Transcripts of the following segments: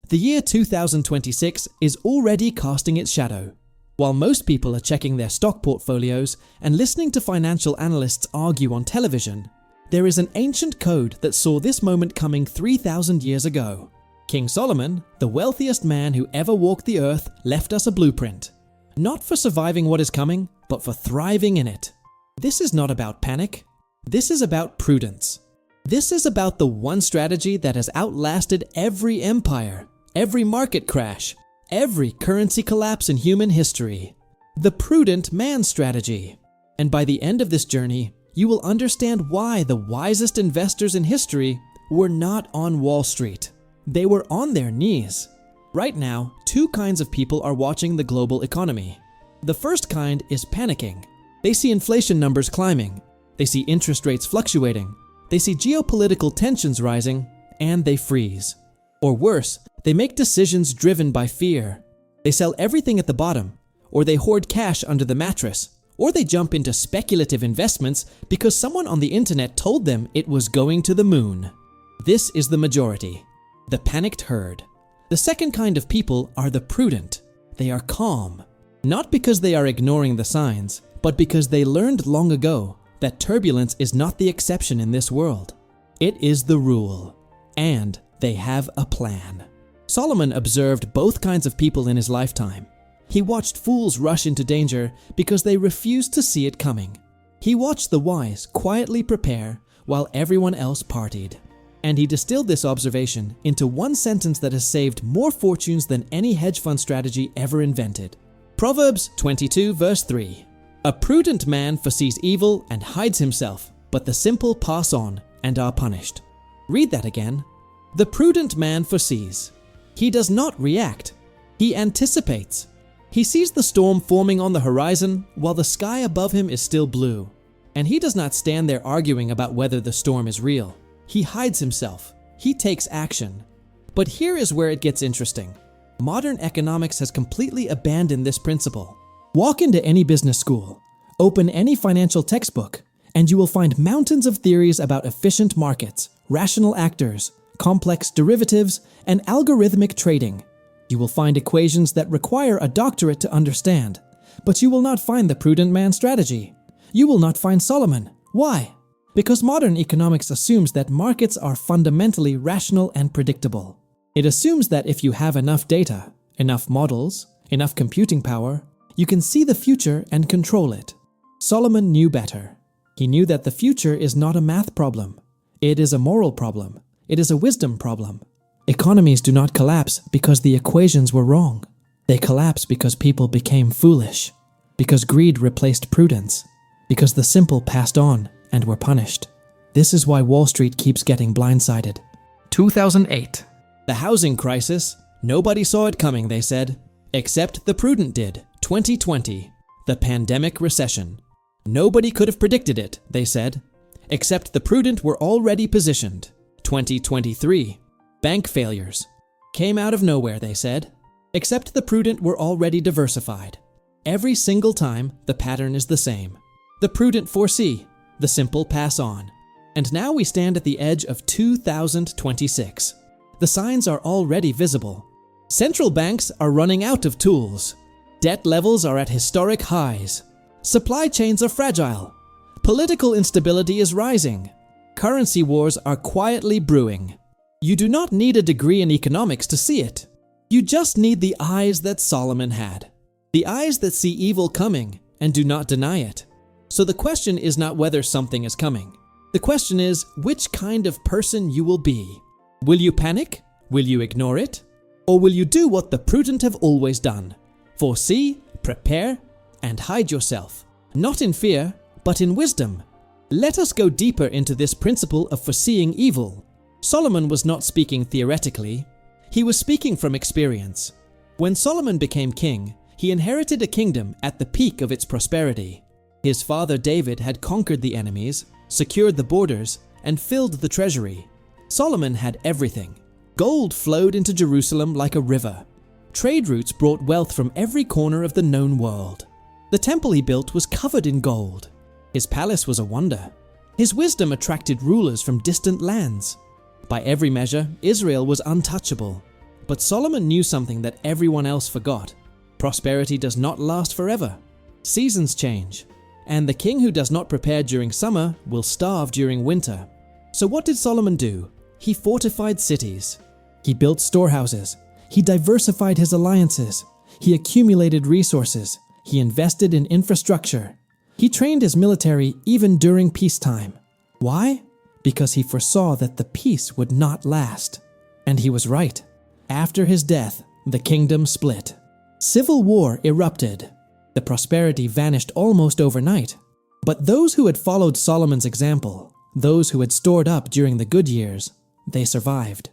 The year 2026 is already casting its shadow. While most people are checking their stock portfolios and listening to financial analysts argue on television, there is an ancient code that saw this moment coming 3,000 years ago. King Solomon, the wealthiest man who ever walked the earth, left us a blueprint. Not for surviving what is coming, but for thriving in it. This is not about panic. This is about prudence. This is about the one strategy that has outlasted every empire, every market crash, every currency collapse in human history. The Prudent Man Strategy. And by the end of this journey, you will understand why the wisest investors in history were not on Wall Street. They were on their knees. Right now, two kinds of people are watching the global economy. The first kind is panicking. They see inflation numbers climbing. They see interest rates fluctuating. They see geopolitical tensions rising, and they freeze. Or worse, they make decisions driven by fear. They sell everything at the bottom, or they hoard cash under the mattress, or they jump into speculative investments because someone on the internet told them it was going to the moon. This is the majority, the panicked herd. The second kind of people are the prudent. They are calm, not because they are ignoring the signs, but because they learned long ago that turbulence is not the exception in this world. It is the rule, and they have a plan. Solomon observed both kinds of people in his lifetime. He watched fools rush into danger because they refused to see it coming. He watched the wise quietly prepare while everyone else partied. And he distilled this observation into one sentence that has saved more fortunes than any hedge fund strategy ever invented. Proverbs 22 verse 3. A prudent man foresees evil and hides himself, but the simple pass on and are punished. Read that again. The prudent man foresees. He does not react. He anticipates. He sees the storm forming on the horizon while the sky above him is still blue. And he does not stand there arguing about whether the storm is real. He hides himself. He takes action. But here is where it gets interesting. Modern economics has completely abandoned this principle. Walk into any business school, open any financial textbook, and you will find mountains of theories about efficient markets, rational actors, complex derivatives, and algorithmic trading. You will find equations that require a doctorate to understand, but you will not find the Prudent Man Strategy. You will not find Solomon. Why? Because modern economics assumes that markets are fundamentally rational and predictable. It assumes that if you have enough data, enough models, enough computing power, you can see the future and control it. Solomon knew better. He knew that the future is not a math problem. It is a moral problem. It is a wisdom problem. Economies do not collapse because the equations were wrong. They collapse because people became foolish, because greed replaced prudence, because the simple passed on and were punished. This is why Wall Street keeps getting blindsided. 2008. The housing crisis. Nobody saw it coming, they said. Except the prudent did. 2020. The pandemic recession. Nobody could have predicted it, they said. Except the prudent were already positioned. 2023. Bank failures. Came out of nowhere, they said. Except the prudent were already diversified. Every single time, the pattern is the same. The prudent foresee. The simple pass on. And now we stand at the edge of 2026. The signs are already visible. Central banks are running out of tools. Debt levels are at historic highs. Supply chains are fragile. Political instability is rising. Currency wars are quietly brewing. You do not need a degree in economics to see it. You just need the eyes that Solomon had. The eyes that see evil coming and do not deny it. So the question is not whether something is coming. The question is which kind of person you will be. Will you panic? Will you ignore it? Or will you do what the prudent have always done? Foresee, prepare, and hide yourself. Not in fear, but in wisdom. Let us go deeper into this principle of foreseeing evil. Solomon was not speaking theoretically. He was speaking from experience. When Solomon became king, he inherited a kingdom at the peak of its prosperity. His father David had conquered the enemies, secured the borders, and filled the treasury. Solomon had everything. Gold flowed into Jerusalem like a river. Trade routes brought wealth from every corner of the known world. The temple he built was covered in gold. His palace was a wonder. His wisdom attracted rulers from distant lands. By every measure, Israel was untouchable. But Solomon knew something that everyone else forgot. Prosperity does not last forever. Seasons change, and the king who does not prepare during summer will starve during winter. So what did Solomon do? He fortified cities. He built storehouses. He diversified his alliances. He accumulated resources. He invested in infrastructure. He trained his military even during peacetime. Why? Because he foresaw that the peace would not last. And he was right. After his death, the kingdom split. Civil war erupted. The prosperity vanished almost overnight. But those who had followed Solomon's example, those who had stored up during the good years, they survived.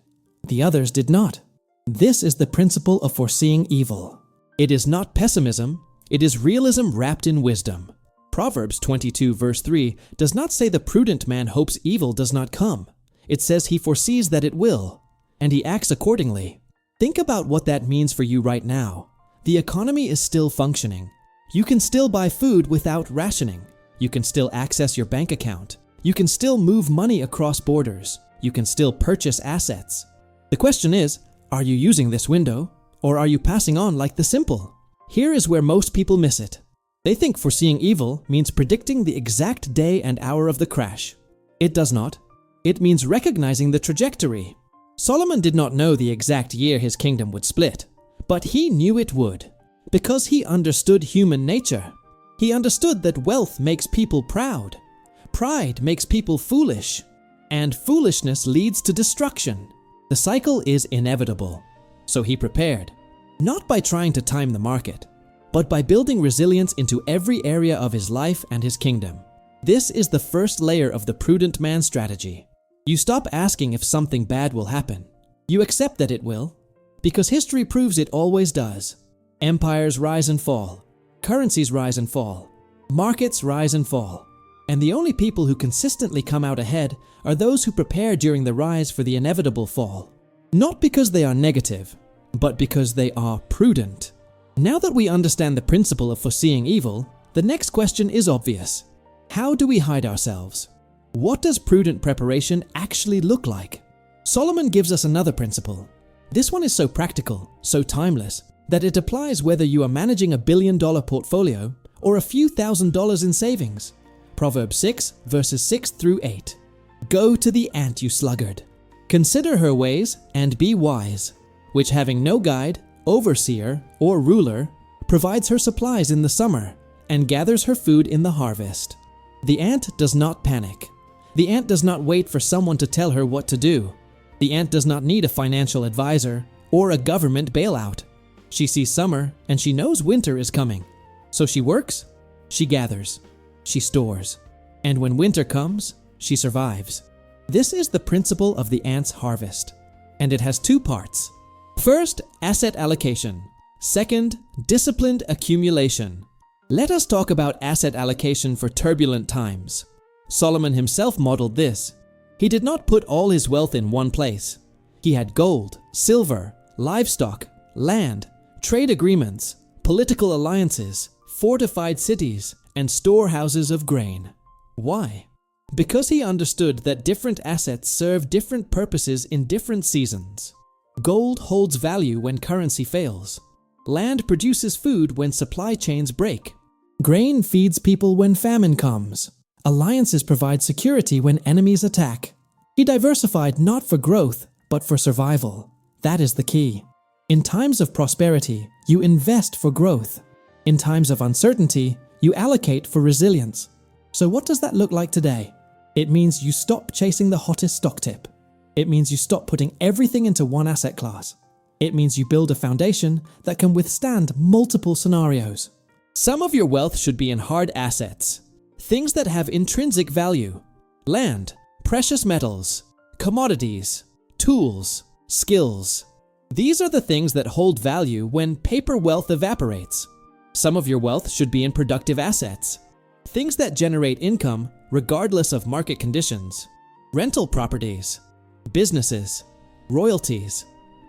The others did not. This is the principle of foreseeing evil. It is not pessimism, it is realism wrapped in wisdom. Proverbs 22 verse 3 does not say the prudent man hopes evil does not come. It says he foresees that it will, and he acts accordingly. Think about what that means for you right now. The economy is still functioning. You can still buy food without rationing. You can still access your bank account. You can still move money across borders. You can still purchase assets. The question is, are you using this window, or are you passing on like the simple? Here is where most people miss it. They think foreseeing evil means predicting the exact day and hour of the crash. It does not. It means recognizing the trajectory. Solomon did not know the exact year his kingdom would split, but he knew it would, because he understood human nature. He understood that wealth makes people proud, pride makes people foolish, and foolishness leads to destruction. The cycle is inevitable. So he prepared, not by trying to time the market, but by building resilience into every area of his life and his kingdom. This is the first layer of the Prudent Man Strategy. You stop asking if something bad will happen. You accept that it will, because history proves it always does. Empires rise and fall. Currencies rise and fall. Markets rise and fall. And the only people who consistently come out ahead are those who prepare during the rise for the inevitable fall. Not because they are negative, but because they are prudent. Now that we understand the principle of foreseeing evil, the next question is obvious. How do we hide ourselves? What does prudent preparation actually look like? Solomon gives us another principle. This one is so practical, so timeless, that it applies whether you are managing a $1 billion portfolio or a few $1,000s in savings. Proverbs 6 verses 6 through 8. Go to the ant, you sluggard. Consider her ways and be wise, which having no guide, overseer, or ruler, provides her supplies in the summer and gathers her food in the harvest. The ant does not panic. The ant does not wait for someone to tell her what to do. The ant does not need a financial advisor or a government bailout. She sees summer and she knows winter is coming. So she works, she gathers, she stores, and when winter comes, she survives. This is the principle of the ant's harvest, and it has two parts. First, asset allocation. Second, disciplined accumulation. Let us talk about asset allocation for turbulent times. Solomon himself modeled this. He did not put all his wealth in one place. He had gold, silver, livestock, land, trade agreements, political alliances, fortified cities, and storehouses of grain. Why? Because he understood that different assets serve different purposes in different seasons. Gold holds value when currency fails. Land produces food when supply chains break. Grain feeds people when famine comes. Alliances provide security when enemies attack. He diversified not for growth, but for survival. That is the key. In times of prosperity, you invest for growth. In times of uncertainty, you allocate for resilience. So what does that look like today? It means you stop chasing the hottest stock tip. It means you stop putting everything into one asset class. It means you build a foundation that can withstand multiple scenarios. Some of your wealth should be in hard assets. Things that have intrinsic value. Land, precious metals, commodities, tools, skills. These are the things that hold value when paper wealth evaporates. Some of your wealth should be in productive assets. Things that generate income regardless of market conditions. Rental properties, businesses, royalties,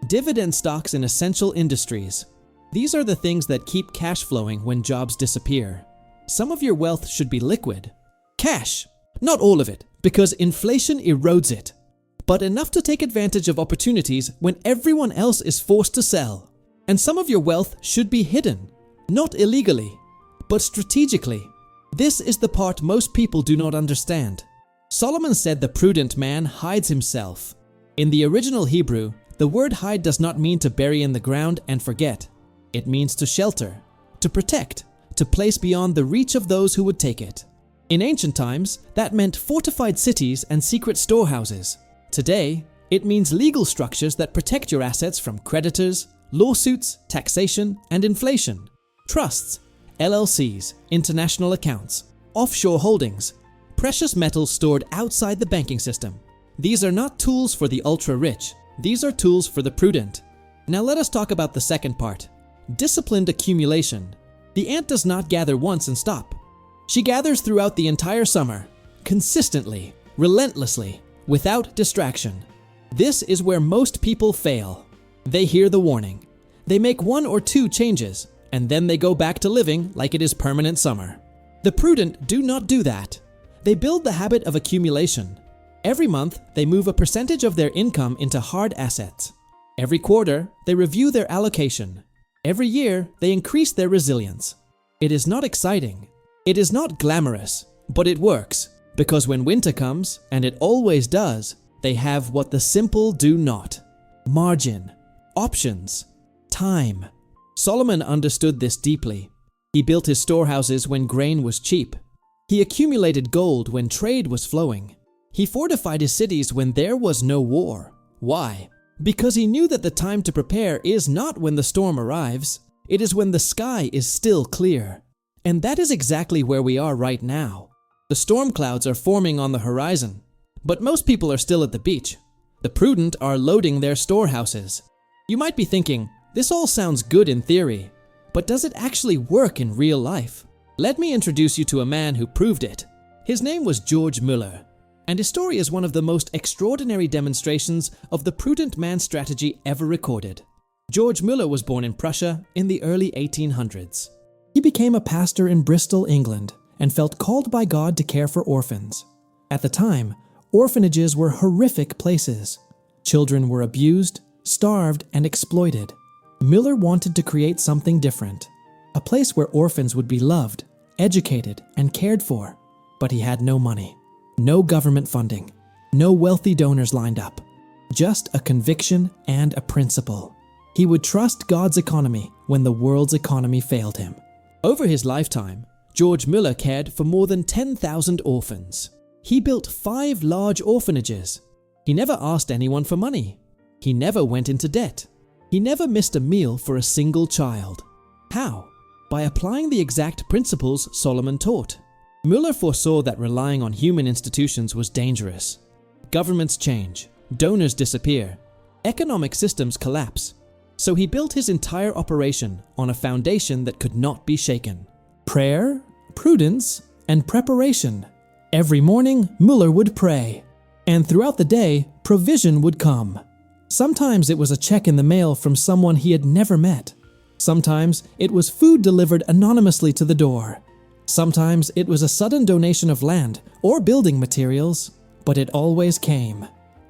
dividend stocks in essential industries. These are the things that keep cash flowing when jobs disappear. Some of your wealth should be liquid. Cash, not all of it, because inflation erodes it. but enough to take advantage of opportunities when everyone else is forced to sell. And some of your wealth should be hidden, not illegally, but strategically. This is the part most people do not understand. Solomon said the prudent man hides himself. In the original Hebrew, the word hide does not mean to bury in the ground and forget. It means to shelter, to protect, to place beyond the reach of those who would take it. In ancient times, that meant fortified cities and secret storehouses. Today, it means legal structures that protect your assets from creditors, lawsuits, taxation, and inflation. Trusts, LLCs, international accounts, offshore holdings, precious metals stored outside the banking system. These are not tools for the ultra-rich. These are tools for the prudent. Now let us talk about the second part. Disciplined accumulation. The ant does not gather once and stop. She gathers throughout the entire summer, consistently, relentlessly, without distraction. This is where most people fail. They hear the warning. They make 1 or 2 changes, and then they go back to living like it is permanent summer. The prudent do not do that. They build the habit of accumulation. Every month, they move a percentage of their income into hard assets. Every quarter, they review their allocation. Every year, they increase their resilience. It is not exciting. It is not glamorous, but it works, because when winter comes, and it always does, they have what the simple do not: margin, options, time. Solomon understood this deeply. He built his storehouses when grain was cheap. He accumulated gold when trade was flowing. He fortified his cities when there was no war. Why? Because he knew that the time to prepare is not when the storm arrives. It is when the sky is still clear. And that is exactly where we are right now. The storm clouds are forming on the horizon, but most people are still at the beach. The prudent are loading their storehouses. You might be thinking, this all sounds good in theory, but does it actually work in real life? Let me introduce you to a man who proved it. His name was George Müller, and his story is one of the most extraordinary demonstrations of the prudent man strategy ever recorded. George Müller was born in Prussia in the early 1800s. He became a pastor in Bristol, England, and felt called by God to care for orphans. At the time, orphanages were horrific places. Children were abused, starved, and exploited. Müller wanted to create something different, a place where orphans would be loved, educated, and cared for. But he had no money, no government funding, no wealthy donors lined up, just a conviction and a principle. He would trust God's economy when the world's economy failed him. Over his lifetime, George Müller cared for more than 10,000 orphans. He built 5 large orphanages. He never asked anyone for money. He never went into debt. He never missed a meal for a single child. How? By applying the exact principles Solomon taught. Müller foresaw that relying on human institutions was dangerous. Governments change, donors disappear, economic systems collapse. So he built his entire operation on a foundation that could not be shaken. Prayer, prudence, and preparation. Every morning, Müller would pray, and throughout the day, provision would come. Sometimes it was a check in the mail from someone he had never met. Sometimes it was food delivered anonymously to the door. Sometimes it was a sudden donation of land or building materials, but it always came.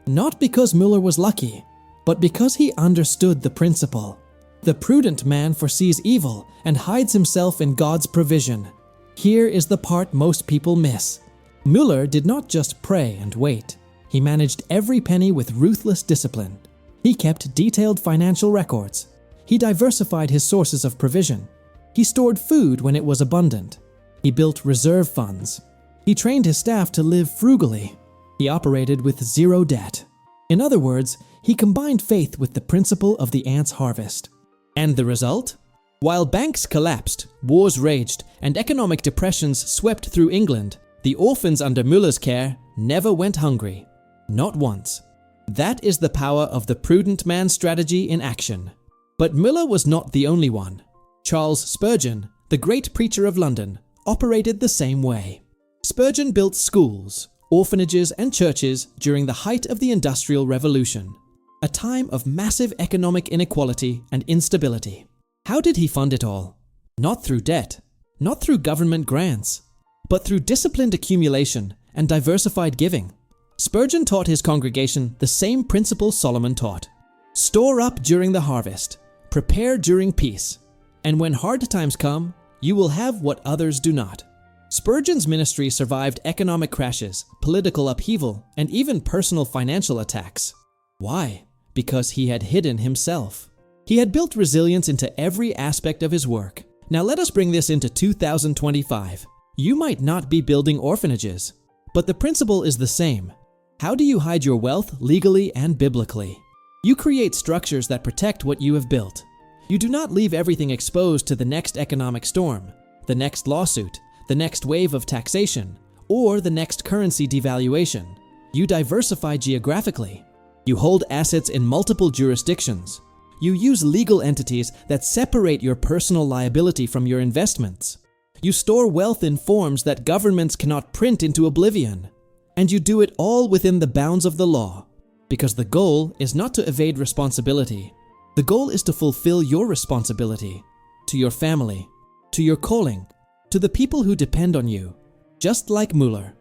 Not because Müller was lucky, but because he understood the principle. The prudent man foresees evil and hides himself in God's provision. Here is the part most people miss. Müller did not just pray and wait. He managed every penny with ruthless discipline. He kept detailed financial records. He diversified his sources of provision. He stored food when it was abundant. He built reserve funds. He trained his staff to live frugally. He operated with zero debt. In other words, he combined faith with the principle of the ant's harvest. And the result? While banks collapsed, wars raged, and economic depressions swept through England, the orphans under Müller's care never went hungry. Not once. That is the power of the prudent man strategy in action. But Müller was not the only one. Charles Spurgeon, the great preacher of London, operated the same way. Spurgeon built schools, orphanages, and churches during the height of the Industrial Revolution, a time of massive economic inequality and instability. How did he fund it all? Not through debt, not through government grants, but through disciplined accumulation and diversified giving. Spurgeon taught his congregation the same principle Solomon taught. Store up during the harvest, prepare during peace, and when hard times come, you will have what others do not. Spurgeon's ministry survived economic crashes, political upheaval, and even personal financial attacks. Why? Because he had hidden himself. He had built resilience into every aspect of his work. Now let us bring this into 2025. You might not be building orphanages, but the principle is the same. How do you hide your wealth legally and biblically? You create structures that protect what you have built. You do not leave everything exposed to the next economic storm, the next lawsuit, the next wave of taxation, or the next currency devaluation. You diversify geographically. You hold assets in multiple jurisdictions. You use legal entities that separate your personal liability from your investments. You store wealth in forms that governments cannot print into oblivion. And you do it all within the bounds of the law, because the goal is not to evade responsibility. The goal is to fulfill your responsibility to your family, to your calling, to the people who depend on you, just like Müller,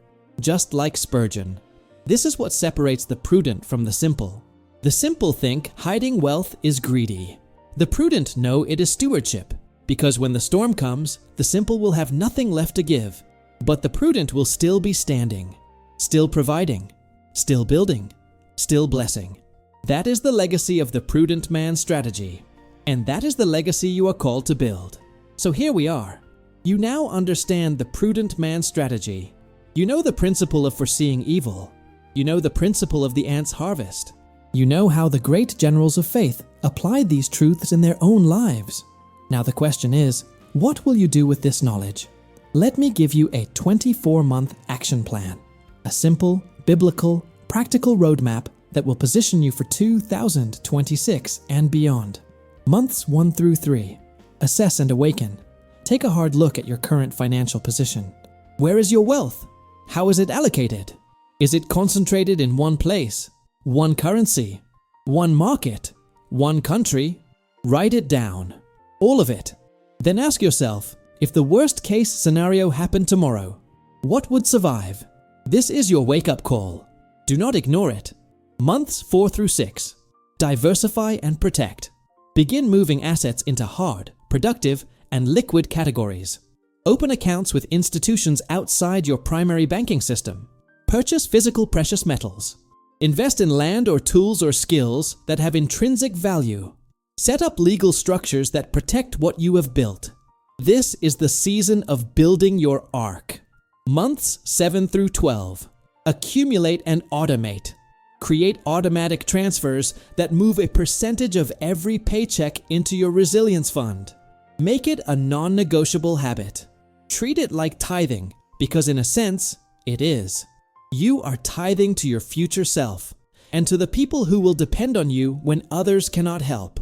just like Spurgeon. This is what separates the prudent from the simple. The simple think hiding wealth is greedy. The prudent know it is stewardship, because when the storm comes, the simple will have nothing left to give, but the prudent will still be standing, still providing, still building, still blessing. That is the legacy of the Prudent Man Strategy, and that is the legacy you are called to build. So here we are. You now understand the Prudent Man Strategy. You know the principle of foreseeing evil. You know the principle of the ant's harvest. You know how the great generals of faith applied these truths in their own lives. Now the question is, what will you do with this knowledge? Let me give you a 24-month action plan. A simple, biblical, practical roadmap that will position you for 2026 and beyond. Months 1 through 3. Assess and awaken. Take a hard look at your current financial position. Where is your wealth? How is it allocated? Is it concentrated in one place, one currency, one market, one country? Write it down. All of it. Then ask yourself, if the worst case scenario happened tomorrow, what would survive? This is your wake-up call. Do not ignore it. Months 4 through 6. Diversify and protect. Begin moving assets into hard, productive, and liquid categories. Open accounts with institutions outside your primary banking system. Purchase physical precious metals. Invest in land or tools or skills that have intrinsic value. Set up legal structures that protect what you have built. This is the season of building your ark. Months 7 through 12. Accumulate and automate. Create automatic transfers that move a percentage of every paycheck into your resilience fund. Make it a non-negotiable habit. Treat it like tithing, because in a sense, it is. You are tithing to your future self and to the people who will depend on you when others cannot help.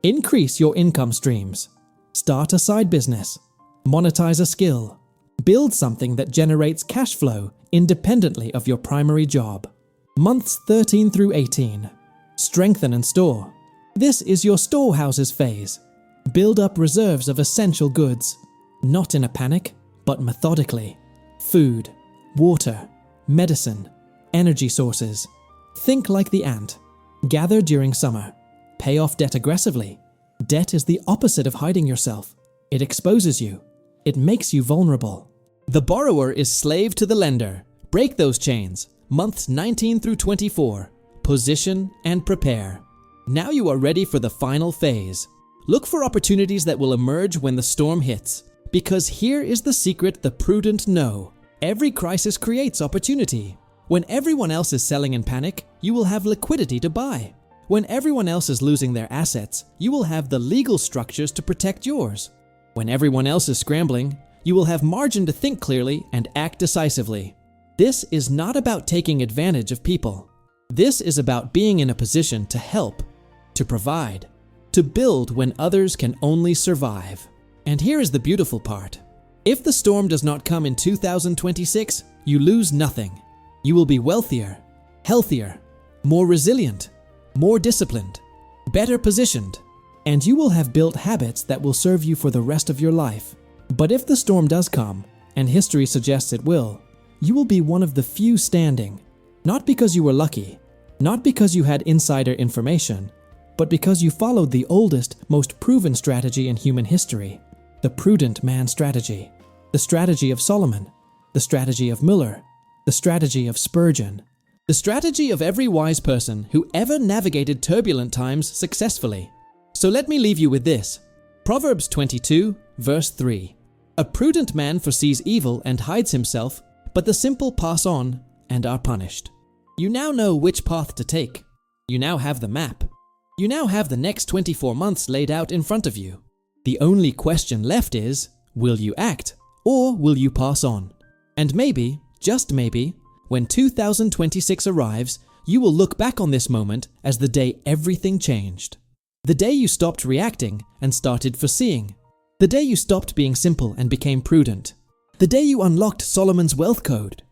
Increase your income streams. Start a side business. Monetize a skill. Build something that generates cash flow independently of your primary job. Months 13 through 18. Strengthen and store. This is your storehouses phase. Build up reserves of essential goods, not in a panic, but methodically. Food, water, medicine, energy sources. Think like the ant. Gather during summer. Pay off debt aggressively. Debt is the opposite of hiding yourself. It exposes you. It makes you vulnerable. The borrower is slave to the lender. Break those chains. Months 19 through 24. Position and prepare. Now you are ready for the final phase. Look for opportunities that will emerge when the storm hits. Because here is the secret the prudent know. Every crisis creates opportunity. When everyone else is selling in panic, you will have liquidity to buy. When everyone else is losing their assets, you will have the legal structures to protect yours. When everyone else is scrambling, you will have margin to think clearly and act decisively. This is not about taking advantage of people. This is about being in a position to help, to provide, to build when others can only survive. And here is the beautiful part. If the storm does not come in 2026, you lose nothing. You will be wealthier, healthier, more resilient, more disciplined, better positioned, and you will have built habits that will serve you for the rest of your life. But if the storm does come, and history suggests it will, you will be one of the few standing, Not because you were lucky, not because you had insider information, but because you followed the oldest, most proven strategy in human history, the Prudent Man Strategy, the strategy of Solomon, the strategy of Müller, the strategy of Spurgeon, the strategy of every wise person who ever navigated turbulent times successfully. So let me leave you with this. Proverbs 22, verse 3. A prudent man foresees evil and hides himself, but the simple pass on and are punished. You now know which path to take. You now have the map. You now have the next 24 months laid out in front of you. The only question left is, will you act or will you pass on? And maybe, just maybe, when 2026 arrives, you will look back on this moment as the day everything changed. The day you stopped reacting and started foreseeing. The day you stopped being simple and became prudent. The day you unlocked Solomon's wealth code.